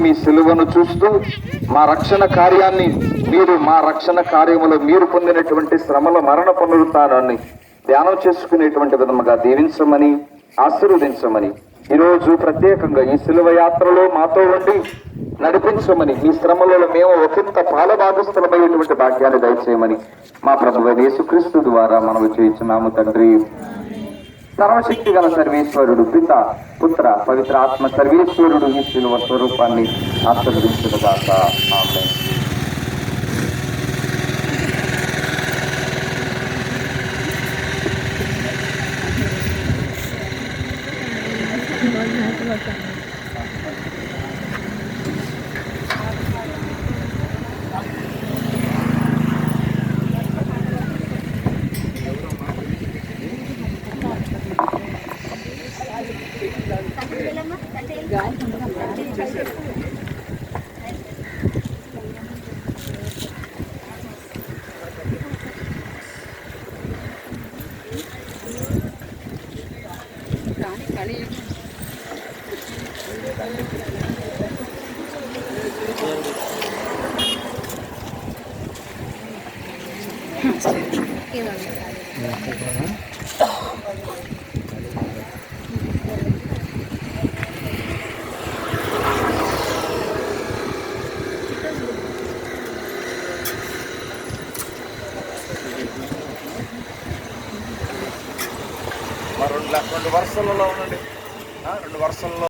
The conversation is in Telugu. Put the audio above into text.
మీ సిలువను చూస్తూ మా రక్షణ కార్యాన్ని మా రక్షణ కార్యములో మీరు పొందినటువంటి శ్రమల మరణ పునరుత్థానాన్ని ధ్యానం చేసుకునేటువంటి విధముగా దీవించమని ఆశీర్వదించమని ఈరోజు ప్రత్యేకంగా ఈ సిలువ యాత్రలో మాతో ఉండి నడిపించమని ఈ శ్రమలలో మేము ఒకంత పాలభాగస్థలమైనటువంటి భాగ్యాన్ని దయచేయమని మా ప్రభువైన యేసుక్రీస్తు ద్వారా మనము చేయించున్నాము తండ్రి. సర్వశక్తి గల సర్వేశ్వరుడు పిత పుత్ర పవిత్ర ఆత్మ సర్వేశ్వరుడు ఈ శిలువ స్వరూపాన్ని ఆశీర్వదించుగాక. ఆమేన్. రెండు వరుసలలో ఉండండి, 2 వరుసల్లో